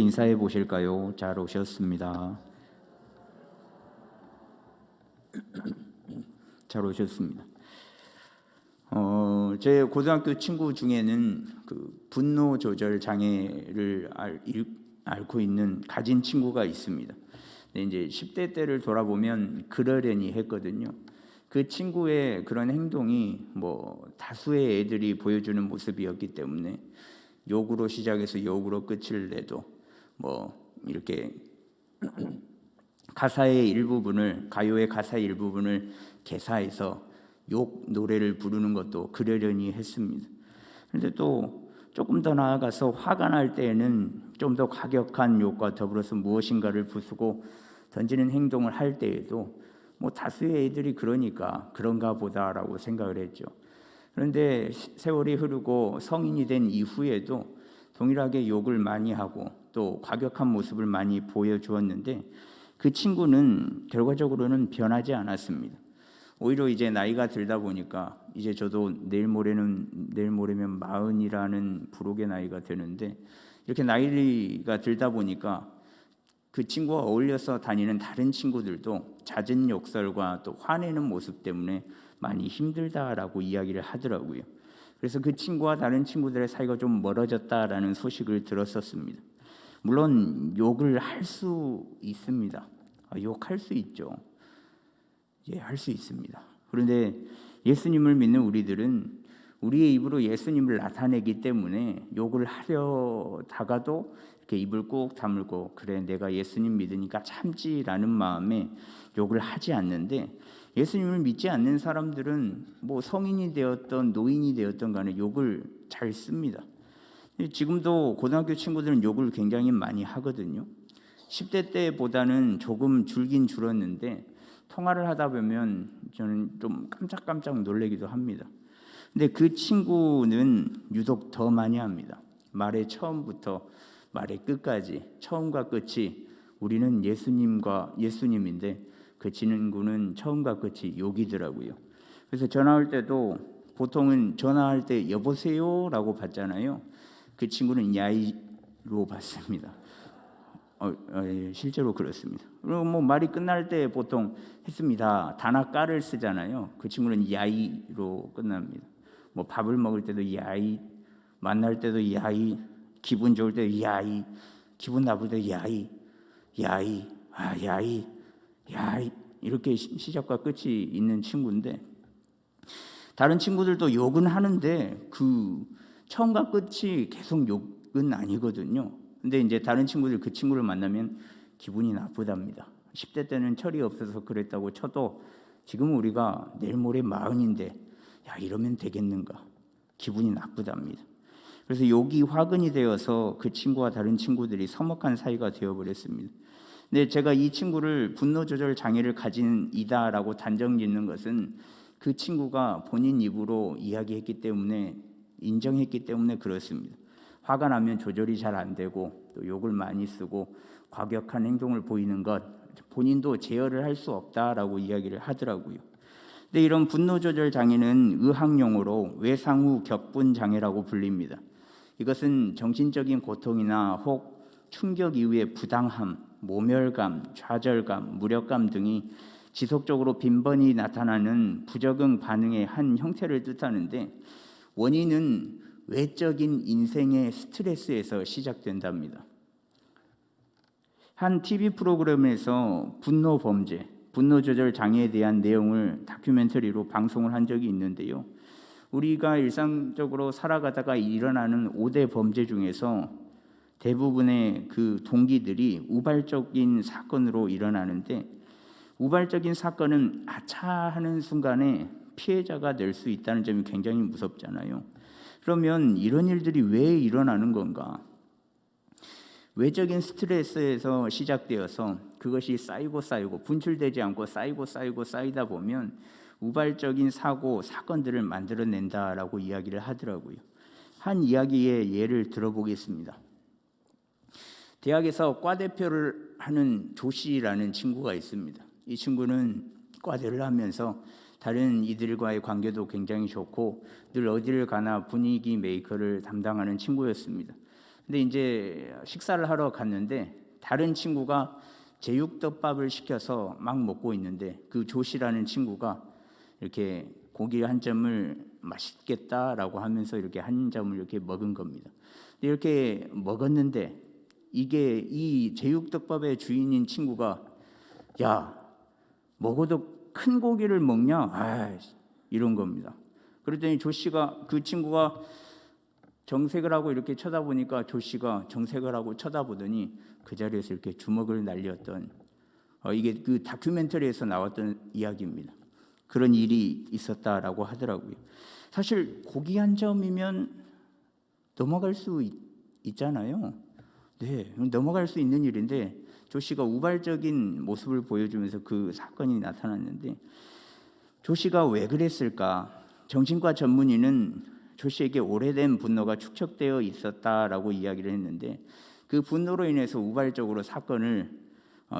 인사해 보실까요? 잘 오셨습니다. 잘 오셨습니다. 제 고등학교 친구 중에는 그 분노 조절 장애를 앓고 있는 가진 친구가 있습니다. 근데 이제 10대 때를 돌아보면 그러려니 했거든요. 그 친구의 그런 행동이 다수의 애들이 보여주는 모습이었기 때문에 욕으로 시작해서 욕으로 끝을 내도 이렇게 가요의 가사의 일부분을 개사해서 욕 노래를 부르는 것도 그러려니 했습니다. 그런데 또 조금 더 나아가서 화가 날 때에는 좀 더 과격한 욕과 더불어서 무엇인가를 부수고 던지는 행동을 할 때에도 다수의 애들이 그러니까 그런가 보다라고 생각을 했죠. 그런데 세월이 흐르고 성인이 된 이후에도 동일하게 욕을 많이 하고 또 과격한 모습을 많이 보여주었는데 그 친구는 결과적으로는 변하지 않았습니다. 오히려 이제 나이가 들다 보니까 이제 저도 내일 모레면 40이라는 부록의 나이가 되는데 이렇게 나이가 들다 보니까 그 친구와 어울려서 다니는 다른 친구들도 잦은 욕설과 또 화내는 모습 때문에 많이 힘들다라고 이야기를 하더라고요. 그래서 그 친구와 다른 친구들의 사이가 좀 멀어졌다라는 소식을 들었었습니다. 물론 욕을 할 수 있습니다. 욕할 수 있죠. 할 수 있습니다. 그런데 예수님을 믿는 우리들은 우리의 입으로 예수님을 나타내기 때문에 욕을 하려다가도 이렇게 입을 꾹 다물고 그래 내가 예수님 믿으니까 참지라는 마음에 욕을 하지 않는데 예수님을 믿지 않는 사람들은 성인이 되었던 노인이 되었던 간에 욕을 잘 씁니다. 지금도 고등학교 친구들은 욕을 굉장히 많이 하거든요. 10대 때보다는 조금 줄긴 줄었는데 통화를 하다 보면 저는 좀 깜짝깜짝 놀라기도 합니다. 근데 그 친구는 유독 더 많이 합니다. 말의 처음부터 말의 끝까지 처음과 끝이 우리는 예수님인데 그 친구는 처음과 끝이 욕이더라고요. 그래서 전화할 때도 보통은 전화할 때 여보세요라고 받잖아요. 그 친구는 야이로 받습니다. 실제로 그렇습니다. 그리고 말이 끝날 때 보통 했습니다. 다나까를 쓰잖아요. 그 친구는 야이로 끝납니다. 밥을 먹을 때도 야이, 만날 때도 야이, 기분 좋을 때도 야이, 기분 나쁠 때도 야이, 야이, 야이, 야이 이렇게 시작과 끝이 있는 친구인데 다른 친구들도 욕은 하는데 그 처음과 끝이 계속 욕은 아니거든요. 근데 이제 다른 친구들 그 친구를 만나면 기분이 나쁘답니다. 10대 때는 철이 없어서 그랬다고 쳐도 지금 우리가 내일 모레 40인데 이러면 되겠는가? 기분이 나쁘답니다. 그래서 욕이 화근이 되어서 그 친구와 다른 친구들이 서먹한 사이가 되어버렸습니다. 근데 제가 이 친구를 분노 조절 장애를 가진 이다라고 단정 짓는 것은 그 친구가 본인 입으로 이야기했기 때문에 인정했기 때문에 그렇습니다. 화가 나면 조절이 잘 안 되고 또 욕을 많이 쓰고 과격한 행동을 보이는 것 본인도 제어를 할 수 없다라고 이야기를 하더라고요. 근데 이런 분노 조절 장애는 의학용어로 외상후 격분 장애라고 불립니다. 이것은 정신적인 고통이나 혹 충격 이후의 부당함, 모멸감, 좌절감, 무력감 등이 지속적으로 빈번히 나타나는 부적응 반응의 한 형태를 뜻하는데 원인은 외적인 인생의 스트레스에서 시작된답니다. 한 TV 프로그램에서 분노 범죄, 분노 조절 장애에 대한 내용을 다큐멘터리로 방송을 한 적이 있는데요. 우리가 일상적으로 살아가다가 일어나는 5대 범죄 중에서 대부분의 그 동기들이 우발적인 사건으로 일어나는데 우발적인 사건은 아차 하는 순간에 피해자가 될 수 있다는 점이 굉장히 무섭잖아요. 그러면 이런 일들이 왜 일어나는 건가? 외적인 스트레스에서 시작되어서 그것이 쌓이고 분출되지 않고 쌓이다 보면 우발적인 사건들을 만들어낸다라고 이야기를 하더라고요. 한 이야기의 예를 들어보겠습니다. 대학에서 과대표를 하는 조씨라는 친구가 있습니다. 이 친구는 과대를 하면서 다른 이들과의 관계도 굉장히 좋고 늘 어디를 가나 분위기 메이커를 담당하는 친구였습니다. 근데 이제 식사를 하러 갔는데 다른 친구가 제육덮밥을 시켜서 막 먹고 있는데 그 조씨라는 친구가 이렇게 고기 한 점을 맛있겠다라고 하면서 이렇게 한 점을 이렇게 먹은 겁니다. 이렇게 먹었는데 이게 이 제육덮밥의 주인인 친구가 야, 먹어도 큰 고기를 먹냐? 아, 이런 겁니다. 그랬더니 조씨가 그 친구가 정색을 하고 이렇게 쳐다보니까 조씨가 정색을 하고 쳐다보더니 그 자리에서 이렇게 주먹을 날렸던 이게 그 다큐멘터리에서 나왔던 이야기입니다. 그런 일이 있었다라고 하더라고요. 사실 고기 한 점이면 넘어갈 수 있잖아요. 네, 넘어갈 수 있는 일인데 조씨가 우발적인 모습을 보여주면서 그 사건이 나타났는데 조씨가 왜 그랬을까? 정신과 전문의는 조씨에게 오래된 분노가 축적되어 있었다라고 이야기를 했는데 그 분노로 인해서 우발적으로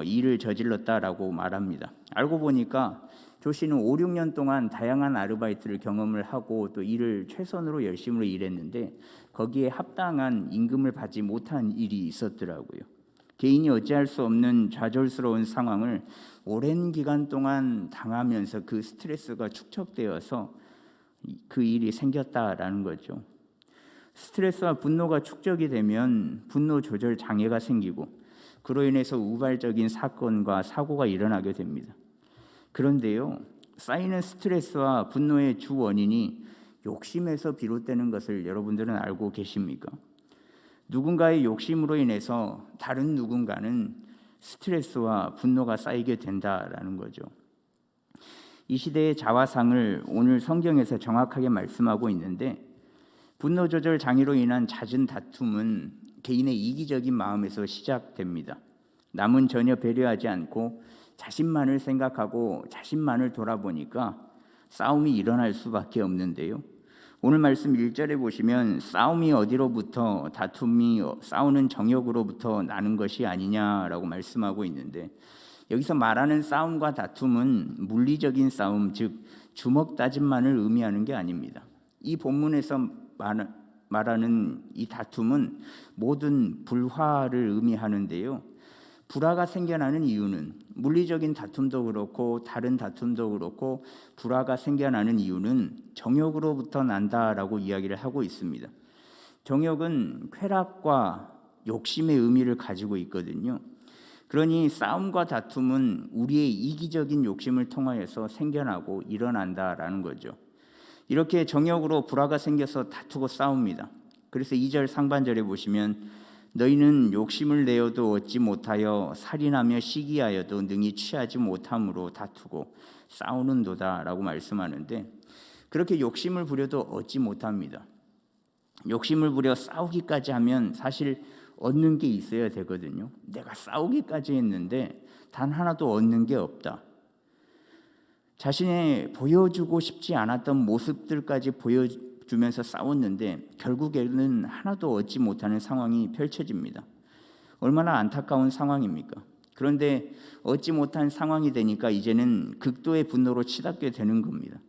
일을 저질렀다라고 말합니다. 알고 보니까 조씨는 5, 6년 동안 다양한 아르바이트를 경험을 하고 또 일을 최선으로 열심히 일했는데 거기에 합당한 임금을 받지 못한 일이 있었더라고요. 개인이 어찌할 수 없는 좌절스러운 상황을 오랜 기간 동안 당하면서 그 스트레스가 축적되어서 그 일이 생겼다라는 거죠. 스트레스와 분노가 축적이 되면 분노 조절 장애가 생기고 그로 인해서 우발적인 사건과 사고가 일어나게 됩니다. 그런데요, 쌓이는 스트레스와 분노의 주 원인이 욕심에서 비롯되는 것을 여러분들은 알고 계십니까? 누군가의 욕심으로 인해서 다른 누군가는 스트레스와 분노가 쌓이게 된다라는 거죠. 이 시대의 자화상을 오늘 성경에서 정확하게 말씀하고 있는데 분노 조절 장애로 인한 잦은 다툼은 개인의 이기적인 마음에서 시작됩니다. 남은 전혀 배려하지 않고 자신만을 생각하고 자신만을 돌아보니까 싸움이 일어날 수밖에 없는데요. 오늘 말씀 1절에 보시면 싸움이 어디로부터 다툼이 싸우는 정욕으로부터 나는 것이 아니냐라고 말씀하고 있는데 여기서 말하는 싸움과 다툼은 물리적인 싸움, 즉 주먹 다짐만을 의미하는 게 아닙니다. 이 본문에서 말하는 이 다툼은 모든 불화를 의미하는데요. 불화가 생겨나는 이유는 물리적인 다툼도 그렇고 다른 다툼도 그렇고 불화가 생겨나는 이유는 정욕으로부터 난다라고 이야기를 하고 있습니다. 정욕은 쾌락과 욕심의 의미를 가지고 있거든요. 그러니 싸움과 다툼은 우리의 이기적인 욕심을 통하여서 생겨나고 일어난다라는 거죠. 이렇게 정욕으로 불화가 생겨서 다투고 싸웁니다. 그래서 2절 상반절에 보시면 너희는 욕심을 내어도 얻지 못하여 살인하며 시기하여도 능히 취하지 못함으로 다투고 싸우는도다 라고 말씀하는데 그렇게 욕심을 부려도 얻지 못합니다. 욕심을 부려 싸우기까지 하면 사실 얻는 게 있어야 되거든요. 내가 싸우기까지 했는데 단 하나도 얻는 게 없다. 자신의 보여주고 싶지 않았던 모습들까지 보여주면서 싸웠는데 결국에는 하나도 얻지 못하는 상황이 펼쳐집니다. 얼마나 안타까운 상황입니까? 그런데 얻지 못한 상황이 되니까 이제는 극도의 분노로 치닫게 되는 겁니다.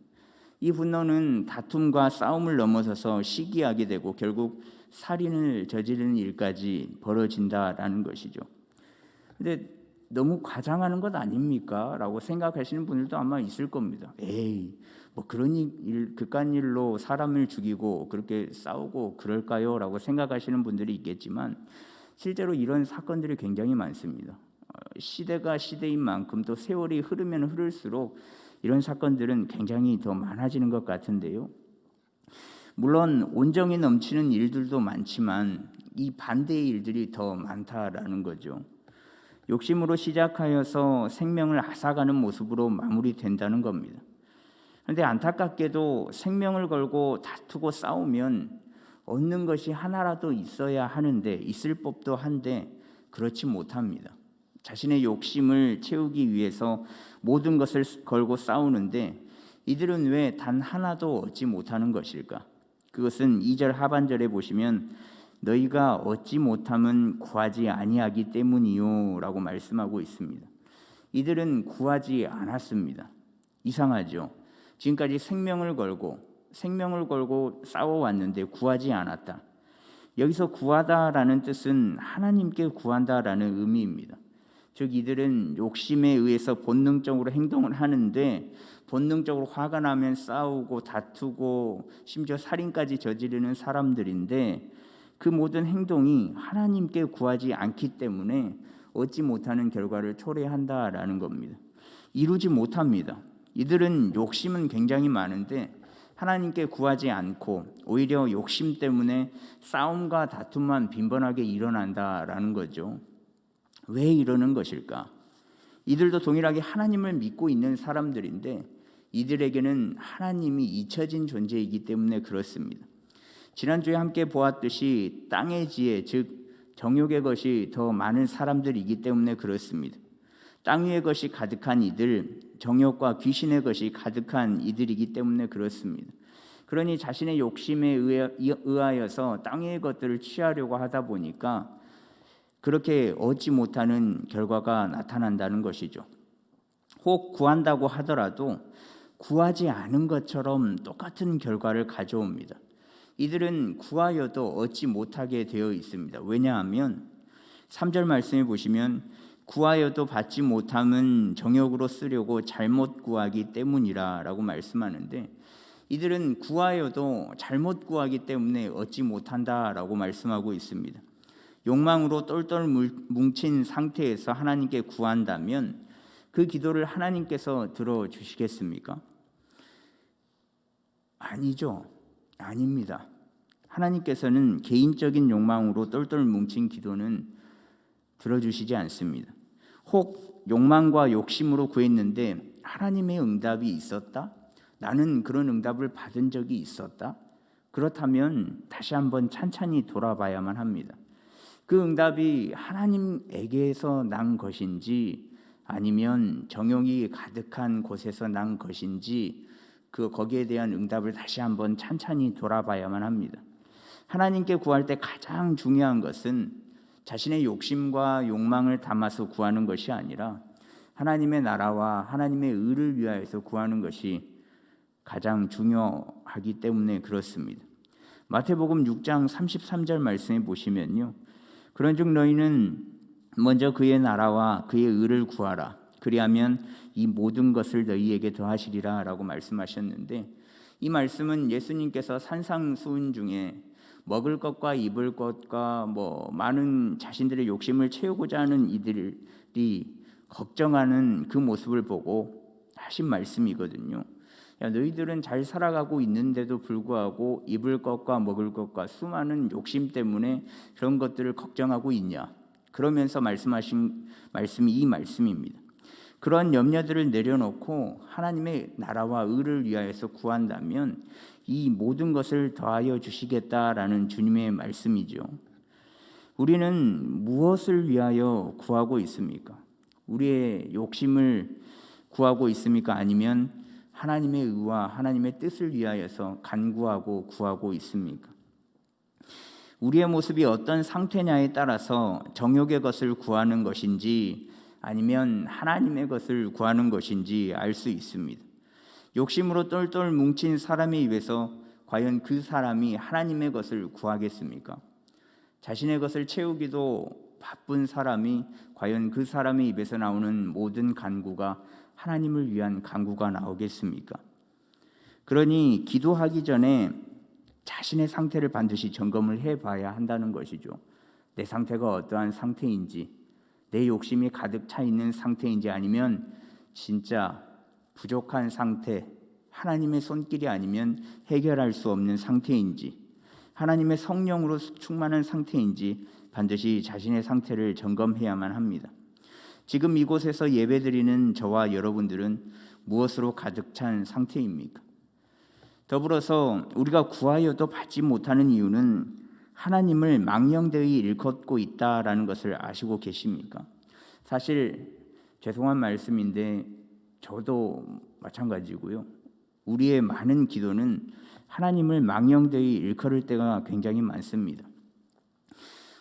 이 분노는 다툼과 싸움을 넘어서서 시기하게 되고 결국 살인을 저지르는 일까지 벌어진다라는 것이죠. 근데 너무 과장하는 것 아닙니까? 라고 생각하시는 분들도 아마 있을 겁니다. 에이, 뭐 그런 그깟 일로 사람을 죽이고 그렇게 싸우고 그럴까요? 라고 생각하시는 분들이 있겠지만 실제로 이런 사건들이 굉장히 많습니다. 시대가 시대인 만큼 또 세월이 흐르면 흐를수록 이런 사건들은 굉장히 더 많아지는 것 같은데요. 물론 온정이 넘치는 일들도 많지만 이 반대의 일들이 더 많다라는 거죠. 욕심으로 시작하여서 생명을 앗아가는 모습으로 마무리된다는 겁니다. 그런데 안타깝게도 생명을 걸고 다투고 싸우면 얻는 것이 하나라도 있어야 하는데 있을 법도 한데 그렇지 못합니다. 자신의 욕심을 채우기 위해서 모든 것을 걸고 싸우는데 이들은 왜 단 하나도 얻지 못하는 것일까? 그것은 2절 하반절에 보시면 너희가 얻지 못함은 구하지 아니하기 때문이요 라고 말씀하고 있습니다. 이들은 구하지 않았습니다. 이상하죠. 지금까지 생명을 걸고 싸워왔는데 구하지 않았다. 여기서 구하다라는 뜻은 하나님께 구한다라는 의미입니다. 즉 이들은 욕심에 의해서 본능적으로 행동을 하는데 본능적으로 화가 나면 싸우고 다투고 심지어 살인까지 저지르는 사람들인데 그 모든 행동이 하나님께 구하지 않기 때문에 얻지 못하는 결과를 초래한다라는 겁니다. 이루지 못합니다. 이들은 욕심은 굉장히 많은데 하나님께 구하지 않고 오히려 욕심 때문에 싸움과 다툼만 빈번하게 일어난다라는 거죠. 왜 이러는 것일까? 이들도 동일하게 하나님을 믿고 있는 사람들인데 이들에게는 하나님이 잊혀진 존재이기 때문에 그렇습니다. 지난주에 함께 보았듯이 땅의 지혜, 즉 정욕의 것이 더 많은 사람들이기 때문에 그렇습니다. 땅 위의 것이 가득한 이들, 정욕과 귀신의 것이 가득한 이들이기 때문에 그렇습니다. 그러니 자신의 욕심에 의하여서 땅 위의 것들을 취하려고 하다 보니까 그렇게 얻지 못하는 결과가 나타난다는 것이죠. 혹 구한다고 하더라도 구하지 않은 것처럼 똑같은 결과를 가져옵니다. 이들은 구하여도 얻지 못하게 되어 있습니다. 왜냐하면 3절 말씀에 보시면 구하여도 받지 못함은 정욕으로 쓰려고 잘못 구하기 때문이라 라고 말씀하는데 이들은 구하여도 잘못 구하기 때문에 얻지 못한다라고 말씀하고 있습니다. 욕망으로 똘똘 뭉친 상태에서 하나님께 구한다면 그 기도를 하나님께서 들어주시겠습니까? 아니죠. 아닙니다. 하나님께서는 개인적인 욕망으로 똘똘 뭉친 기도는 들어주시지 않습니다. 혹 욕망과 욕심으로 구했는데 하나님의 응답이 있었다? 나는 그런 응답을 받은 적이 있었다? 그렇다면 다시 한번 찬찬히 돌아봐야만 합니다. 그 응답이 하나님에게서 난 것인지 아니면 정욕이 가득한 곳에서 난 것인지 거기에 대한 응답을 다시 한번 찬찬히 돌아봐야만 합니다. 하나님께 구할 때 가장 중요한 것은 자신의 욕심과 욕망을 담아서 구하는 것이 아니라 하나님의 나라와 하나님의 의를 위하여서 구하는 것이 가장 중요하기 때문에 그렇습니다. 마태복음 6장 33절 말씀에 보시면요. 그런즉 너희는 먼저 그의 나라와 그의 의를 구하라. 그리하면 이 모든 것을 너희에게 더하시리라 라고 말씀하셨는데 이 말씀은 예수님께서 산상수훈 중에 먹을 것과 입을 것과 많은 자신들의 욕심을 채우고자 하는 이들이 걱정하는 그 모습을 보고 하신 말씀이거든요. 야, 너희들은 잘 살아가고 있는데도 불구하고 입을 것과 먹을 것과 수많은 욕심 때문에 그런 것들을 걱정하고 있냐? 그러면서 말씀하신 말씀이 이 말씀입니다. 그런 염려들을 내려놓고 하나님의 나라와 의를 위하여서 구한다면 이 모든 것을 더하여 주시겠다라는 주님의 말씀이죠. 우리는 무엇을 위하여 구하고 있습니까? 우리의 욕심을 구하고 있습니까? 아니면 하나님의 의와 하나님의 뜻을 위하여서 간구하고 구하고 있습니까? 우리의 모습이 어떤 상태냐에 따라서 정욕의 것을 구하는 것인지 아니면 하나님의 것을 구하는 것인지 알 수 있습니다. 욕심으로 똘똘 뭉친 사람의 입에서 과연 그 사람이 하나님의 것을 구하겠습니까? 자신의 것을 채우기도 바쁜 사람이 과연 그 사람의 입에서 나오는 모든 간구가 하나님을 위한 간구가 나오겠습니까? 그러니 기도하기 전에 자신의 상태를 반드시 점검을 해봐야 한다는 것이죠. 내 상태가 어떠한 상태인지, 내 욕심이 가득 차 있는 상태인지 아니면 진짜 부족한 상태, 하나님의 손길이 아니면 해결할 수 없는 상태인지, 하나님의 성령으로 충만한 상태인지 반드시 자신의 상태를 점검해야만 합니다. 지금 이곳에서 예배드리는 저와 여러분들은 무엇으로 가득 찬 상태입니까? 더불어서 우리가 구하여도 받지 못하는 이유는 하나님을 망령되이 일컫고 있다라는 것을 아시고 계십니까? 사실 죄송한 말씀인데 저도 마찬가지고요. 우리의 많은 기도는 하나님을 망령되이 일컬을 때가 굉장히 많습니다.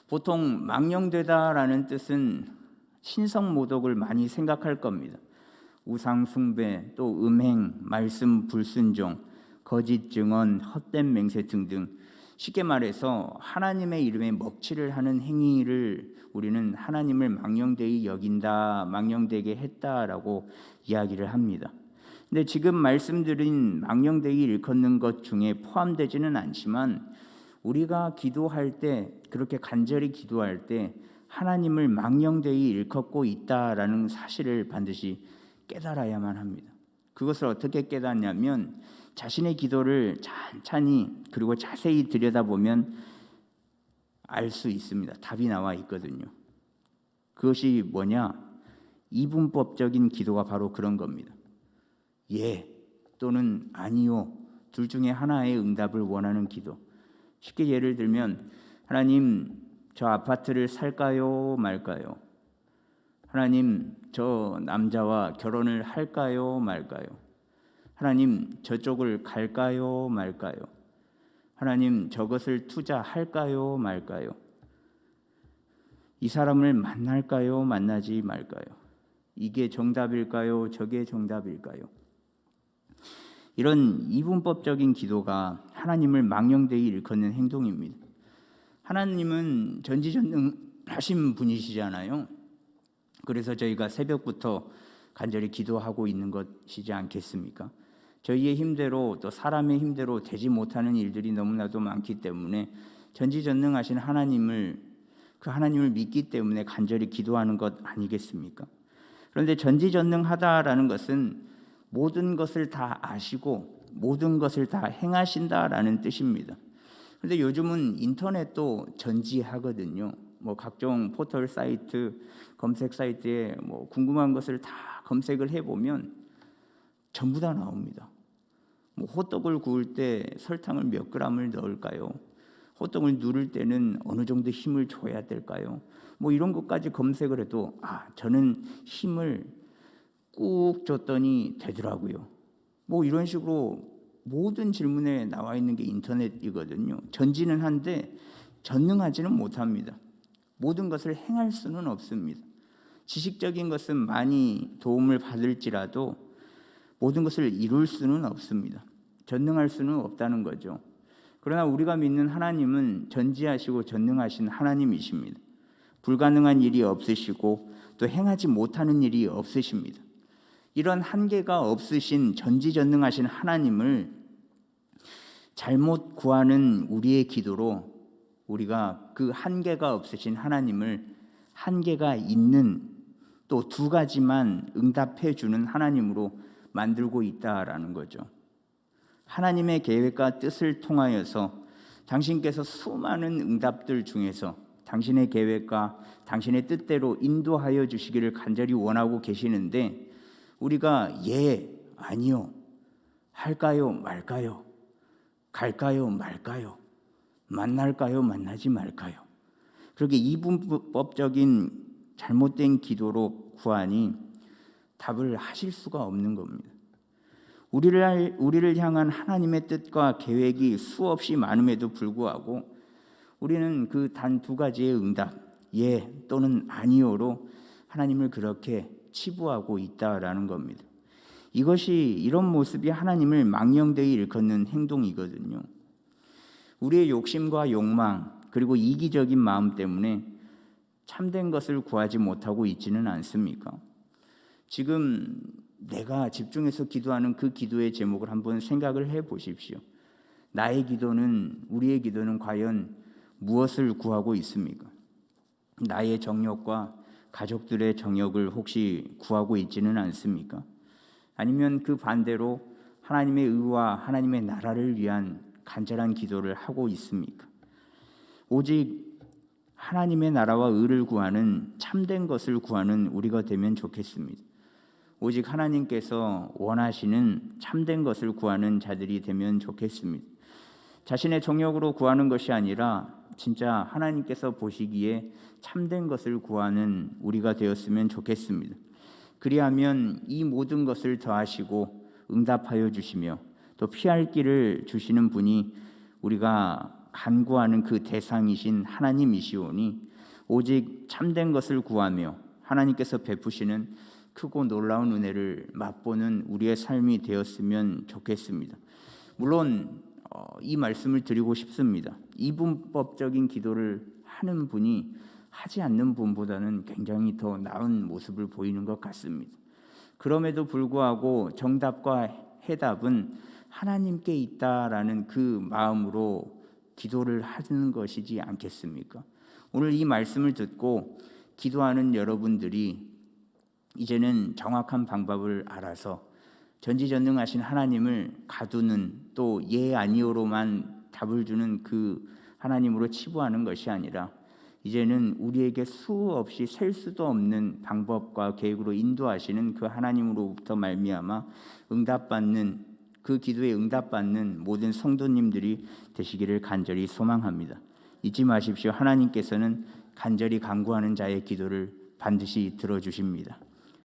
보통 망령되다라는 뜻은 신성 모독을 많이 생각할 겁니다. 우상 숭배, 또 음행, 말씀 불순종, 거짓 증언, 헛된 맹세 등등 쉽게 말해서 하나님의 이름에 먹칠을 하는 행위를 우리는 하나님을 망령되이 여긴다, 망령되게 했다라고 이야기를 합니다. 근데 지금 말씀드린 망령되이 일컫는 것 중에 포함되지는 않지만 우리가 기도할 때, 그렇게 간절히 기도할 때 하나님을 망령되이 일컫고 있다라는 사실을 반드시 깨달아야만 합니다. 그것을 어떻게 깨닫냐면 자신의 기도를 찬찬히 그리고 자세히 들여다보면 알 수 있습니다. 답이 나와 있거든요. 그것이 뭐냐? 이분법적인 기도가 바로 그런 겁니다. 예 또는 아니요, 둘 중에 하나의 응답을 원하는 기도. 쉽게 예를 들면, 하나님 저 아파트를 살까요 말까요? 하나님 저 남자와 결혼을 할까요 말까요? 하나님 저쪽을 갈까요 말까요? 하나님 저것을 투자할까요 말까요? 이 사람을 만날까요 만나지 말까요? 이게 정답일까요 저게 정답일까요? 이런 이분법적인 기도가 하나님을 망령되이 일컫는 행동입니다. 하나님은 전지전능하신 분이시잖아요. 그래서 저희가 새벽부터 간절히 기도하고 있는 것이지 않겠습니까? 저희의 힘대로 또 사람의 힘대로 되지 못하는 일들이 너무나도 많기 때문에 전지전능하신 하나님을, 그 하나님을 믿기 때문에 간절히 기도하는 것 아니겠습니까? 그런데 전지전능하다라는 것은 모든 것을 다 아시고 모든 것을 다 행하신다라는 뜻입니다. 그런데 요즘은 인터넷도 전지하거든요. 각종 포털 사이트, 검색 사이트에 궁금한 것을 다 검색을 해보면 전부 다 나옵니다. 호떡을 구울 때 설탕을 몇 그램을 넣을까요? 호떡을 누를 때는 어느 정도 힘을 줘야 될까요? 이런 것까지 검색을 해도 저는 힘을 꾹 줬더니 되더라고요. 이런 식으로 모든 질문에 나와 있는 게 인터넷이거든요. 전지는 한데 전능하지는 못합니다. 모든 것을 행할 수는 없습니다. 지식적인 것은 많이 도움을 받을지라도 모든 것을 이룰 수는 없습니다. 전능할 수는 없다는 거죠. 그러나 우리가 믿는 하나님은 전지하시고 전능하신 하나님이십니다. 불가능한 일이 없으시고 또 행하지 못하는 일이 없으십니다. 이런 한계가 없으신 전지전능하신 하나님을 잘못 구하는 우리의 기도로 우리가 그 한계가 없으신 하나님을 한계가 있는 또 두 가지만 응답해 주는 하나님으로 만들고 있다라는 거죠. 하나님의 계획과 뜻을 통하여서 당신께서 수많은 응답들 중에서 당신의 계획과 당신의 뜻대로 인도하여 주시기를 간절히 원하고 계시는데 우리가 예, 아니요, 할까요 말까요, 갈까요 말까요, 만날까요 만나지 말까요, 그렇게 이분법적인 잘못된 기도로 구하니 답을 하실 수가 없는 겁니다. 우리를 향한 하나님의 뜻과 계획이 수없이 많음에도 불구하고 우리는 그 단 두 가지의 응답, 예 또는 아니요로 하나님을 그렇게 치부하고 있다라는 겁니다. 이런 모습이 하나님을 망령되이 일컫는 행동이거든요. 우리의 욕심과 욕망 그리고 이기적인 마음 때문에 참된 것을 구하지 못하고 있지는 않습니까? 지금 내가 집중해서 기도하는 그 기도의 제목을 한번 생각을 해 보십시오. 나의 기도는, 우리의 기도는 과연 무엇을 구하고 있습니까? 나의 정욕과 가족들의 정욕을 혹시 구하고 있지는 않습니까? 아니면 그 반대로 하나님의 의와 하나님의 나라를 위한 간절한 기도를 하고 있습니까? 오직 하나님의 나라와 의를 구하는 참된 것을 구하는 우리가 되면 좋겠습니다. 오직 하나님께서 원하시는 참된 것을 구하는 자들이 되면 좋겠습니다. 자신의 정욕으로 구하는 것이 아니라 진짜 하나님께서 보시기에 참된 것을 구하는 우리가 되었으면 좋겠습니다. 그리하면 이 모든 것을 더하시고 응답하여 주시며 또 피할 길을 주시는 분이 우리가 간구하는 그 대상이신 하나님이시오니 오직 참된 것을 구하며 하나님께서 베푸시는 크고 놀라운 은혜를 맛보는 우리의 삶이 되었으면 좋겠습니다. 물론 이 말씀을 드리고 싶습니다. 이분법적인 기도를 하는 분이 하지 않는 분보다는 굉장히 더 나은 모습을 보이는 것 같습니다. 그럼에도 불구하고 정답과 해답은 하나님께 있다라는 그 마음으로 기도를 하는 것이지 않겠습니까? 오늘 이 말씀을 듣고 기도하는 여러분들이 이제는 정확한 방법을 알아서 전지전능하신 하나님을 가두는, 또 예 아니오로만 답을 주는 그 하나님으로 치부하는 것이 아니라 이제는 우리에게 수없이 셀 수도 없는 방법과 계획으로 인도하시는 그 하나님으로부터 말미암아 응답받는, 그 기도에 응답받는 모든 성도님들이 되시기를 간절히 소망합니다. 잊지 마십시오. 하나님께서는 간절히 간구하는 자의 기도를 반드시 들어주십니다.